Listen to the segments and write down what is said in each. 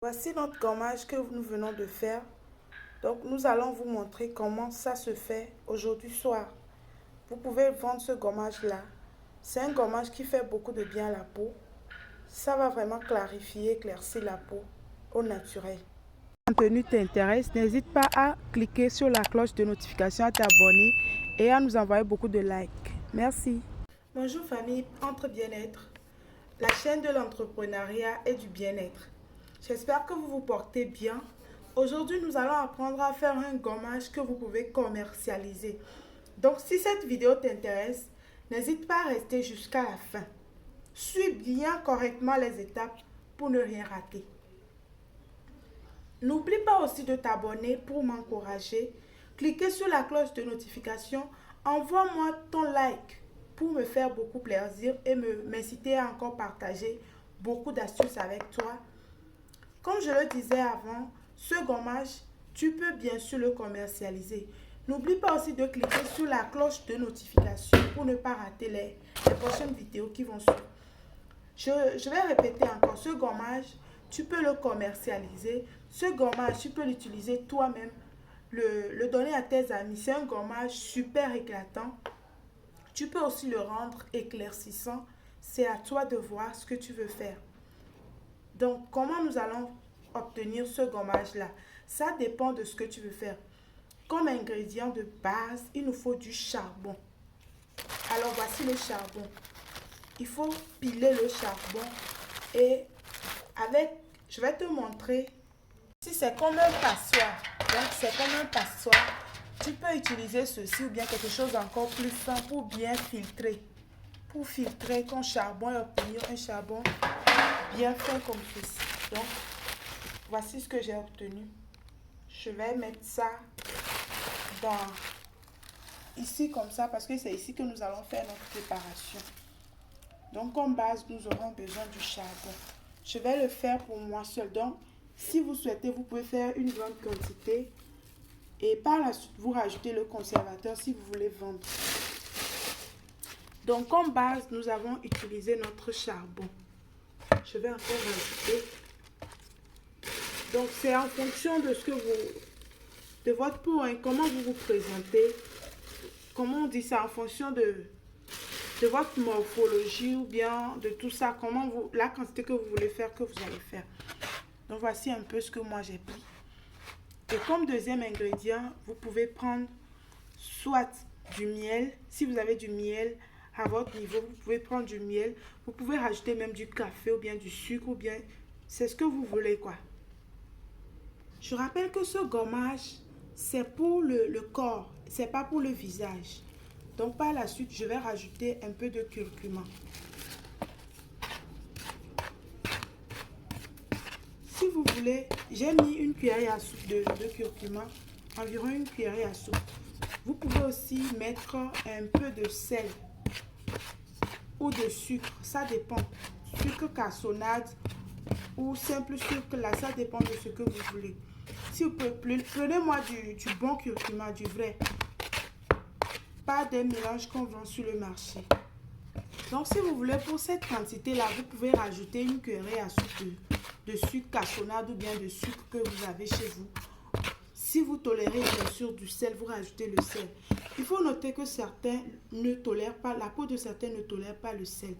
Voici notre gommage que nous venons de faire. Donc nous allons vous montrer comment ça se fait aujourd'hui soir. Vous pouvez vendre ce gommage là. C'est un gommage qui fait beaucoup de bien à la peau. Ça va vraiment clarifier, éclaircir la peau au naturel. Si le contenu t'intéresse, n'hésite pas à cliquer sur la cloche de notification, à t'abonner et à nous envoyer beaucoup de likes. Merci. Bonjour famille Entre Bien-être, la chaîne de l'entrepreneuriat et du bien-être. J'espère que vous vous portez bien. Aujourd'hui, nous allons apprendre à faire un gommage que vous pouvez commercialiser. Donc, si cette vidéo t'intéresse, n'hésite pas à rester jusqu'à la fin. Suis bien correctement les étapes pour ne rien rater. N'oublie pas aussi de t'abonner pour m'encourager. Cliquez sur la cloche de notification. Envoie-moi ton like pour me faire beaucoup plaisir et m'inciter à encore partager beaucoup d'astuces avec toi. Comme je le disais avant, ce gommage, tu peux bien sûr le commercialiser. N'oublie pas aussi de cliquer sur la cloche de notification pour ne pas rater les prochaines vidéos qui vont suivre. Je vais répéter encore, ce gommage, tu peux le commercialiser. Ce gommage, tu peux l'utiliser toi-même, le donner à tes amis. C'est un gommage super éclatant. Tu peux aussi le rendre éclaircissant. C'est à toi de voir ce que tu veux faire. Donc, comment nous allons obtenir ce gommage-là? Ça dépend de ce que tu veux faire. Comme ingrédient de base, il nous faut du charbon. Alors, voici le charbon. Il faut piler le charbon et je vais te montrer. Si c'est comme un passoire, donc c'est comme un passoire, tu peux utiliser ceci ou bien quelque chose encore plus fin pour bien filtrer. Pour filtrer ton charbon et obtenir un charbon bien fin comme ceci. Donc, voici ce que j'ai obtenu. Je vais mettre ça ici comme ça parce que c'est ici que nous allons faire notre préparation. Donc, comme base, nous aurons besoin du charbon. Je vais le faire pour moi seul. Donc, si vous souhaitez, vous pouvez faire une grande quantité et par la suite, vous rajoutez le conservateur si vous voulez vendre. Donc, comme base, nous avons utilisé notre charbon. Je vais encore rajouter. Donc, c'est en fonction de ce que de votre peau, hein, comment vous vous présentez. Comment on dit ça? En fonction de votre morphologie ou bien de tout ça. La quantité que vous voulez faire, que vous allez faire. Donc, voici un peu ce que moi j'ai pris. Et comme deuxième ingrédient, vous pouvez prendre soit du miel. Si vous avez du miel à votre niveau, vous pouvez prendre du miel. Vous pouvez rajouter même du café ou bien du sucre ou bien c'est ce que vous voulez quoi. Je rappelle que ce gommage, c'est pour le corps, c'est pas pour le visage. Donc par la suite, je vais rajouter un peu de curcuma. Si vous voulez, j'ai mis une cuillerée à soupe de curcuma, environ une cuillerée à soupe. Vous pouvez aussi mettre un peu de sel ou de sucre, ça dépend. Sucre cassonade ou simple sucre, là, ça dépend de ce que vous voulez. Si vous pouvez, prenez-moi du bon curcuma, du vrai. Pas des mélanges qu'on vend sur le marché. Donc, si vous voulez, pour cette quantité-là, vous pouvez rajouter une cuillerée à soupe de sucre cassonade ou bien de sucre que vous avez chez vous. Si vous tolérez bien sûr du sel, vous rajoutez le sel. Il faut noter que certains ne tolèrent pas, la peau de certains ne tolère pas le sel.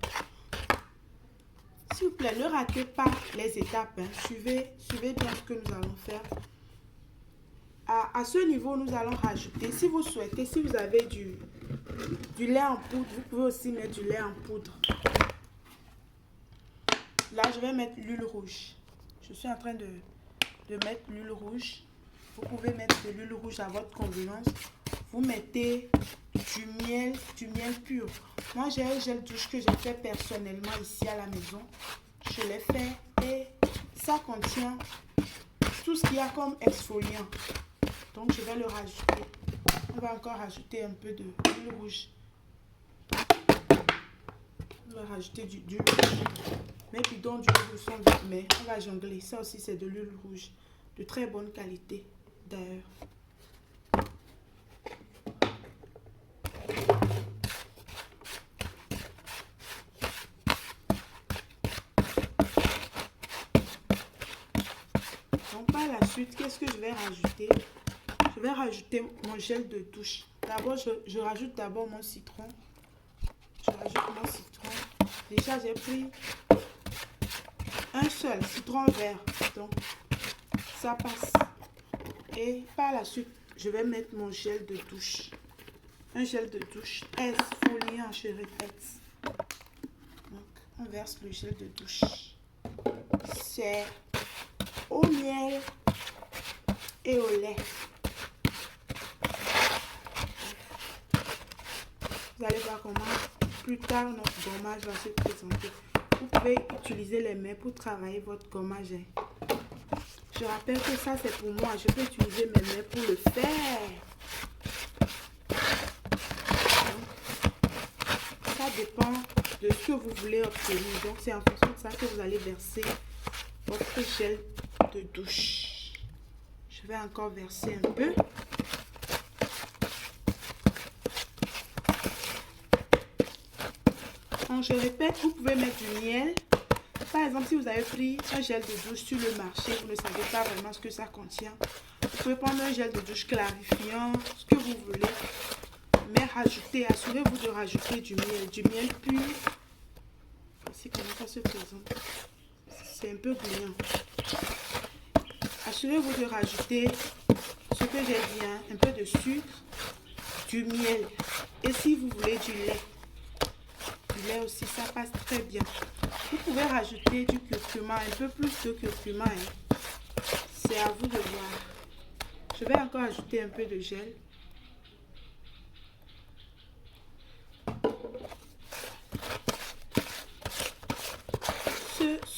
S'il vous plaît, ne ratez pas les étapes. Hein. Suivez bien ce que nous allons faire. À ce niveau, nous allons rajouter, si vous souhaitez, si vous avez du lait en poudre, vous pouvez aussi mettre du lait en poudre. Là, je vais mettre l'huile rouge. Je suis en train de mettre l'huile rouge. Vous pouvez mettre de l'huile rouge à votre convenance. Vous mettez du miel pur. Moi, j'ai un gel douche que j'ai fait personnellement ici à la maison. Je l'ai fait et ça contient tout ce qu'il y a comme exfoliant. Donc, je vais le rajouter. On va encore rajouter un peu d'huile rouge. On va rajouter du l'huile rouge. Mes bidons d'huile rouge sont vides, mais on va jongler. Ça aussi, c'est de l'huile rouge. De très bonne qualité, d'ailleurs. Donc par la suite, qu'est-ce que je vais rajouter? Je vais rajouter mon gel de douche. D'abord, je rajoute d'abord mon citron. Je rajoute mon citron. Déjà, j'ai pris un seul citron vert. Donc, ça passe. Et par la suite, je vais mettre mon gel de douche. Un gel de douche exfoliant, je répète. Donc, on verse le gel de douche. C'est au miel et au lait. Vous allez voir comment plus tard notre gommage va se présenter. Vous pouvez utiliser les mains pour travailler votre gommage. Je rappelle que ça c'est pour moi. Je peux utiliser mes mains pour le faire. Donc, ça dépend de ce que vous voulez obtenir. Donc c'est en fonction de ça que vous allez verser votre gel de douche. Je vais encore verser un peu. Donc, je répète, vous pouvez mettre du miel. Par exemple, si vous avez pris un gel de douche sur le marché, vous ne savez pas vraiment ce que ça contient. Vous pouvez prendre un gel de douche clarifiant, ce que vous voulez. Mais rajoutez, assurez-vous de rajouter du miel pur. Voici comment ça se présente. C'est un peu bouillant. Assurez-vous de rajouter ce que j'ai dit, hein, un peu de sucre, du miel. Et si vous voulez du lait aussi, ça passe très bien. Vous pouvez rajouter du curcuma, un peu plus de curcuma. Hein. C'est à vous de voir. Je vais encore ajouter un peu de gel.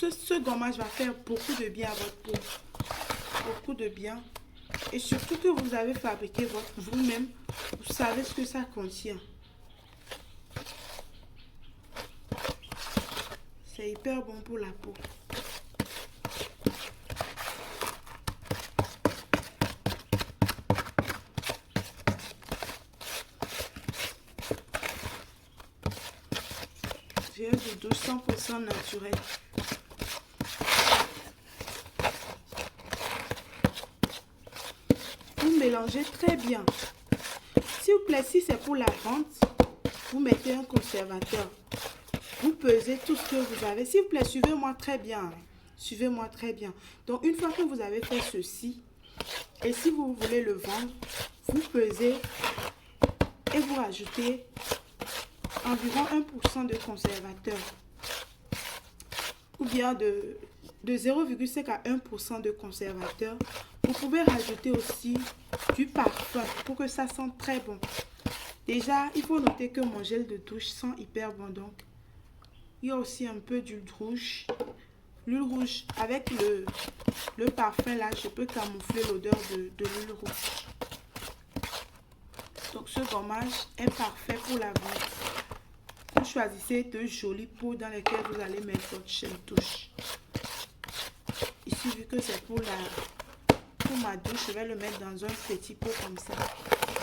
Ce gommage va faire beaucoup de bien à votre peau. Beaucoup de bien. Et surtout que vous avez fabriqué vous-même, vous savez ce que ça contient. C'est hyper bon pour la peau. Gel de douche 100% naturel. Vous mélangez très bien. S'il vous plaît, si c'est pour la vente, vous mettez un conservateur. Vous pesez tout ce que vous avez. S'il vous plaît, suivez-moi très bien. Suivez-moi très bien. Donc, une fois que vous avez fait ceci, et si vous voulez le vendre, vous pesez et vous rajoutez environ 1% de conservateur. Ou bien de 0,5 à 1% de conservateur. Vous pouvez rajouter aussi du parfum pour que ça sente très bon. Déjà, il faut noter que mon gel de douche sent hyper bon. Donc, il y a aussi un peu d'huile rouge. L'huile rouge, avec le parfum là, je peux camoufler l'odeur de l'huile rouge. Donc ce gommage est parfait pour la vente. Vous choisissez de jolies pots dans lesquelles vous allez mettre votre gel de douche. Ici, vu que c'est pour ma douche, je vais le mettre dans un petit pot comme ça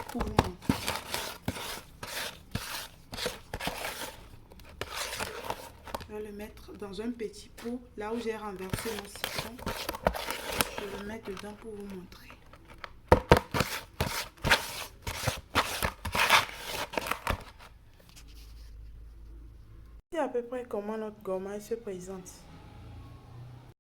pour vous montrer. Je vais le mettre dans un petit pot, là où j'ai renversé mon citron. Je vais le mettre dedans pour vous montrer. C'est à peu près comment notre gommage se présente.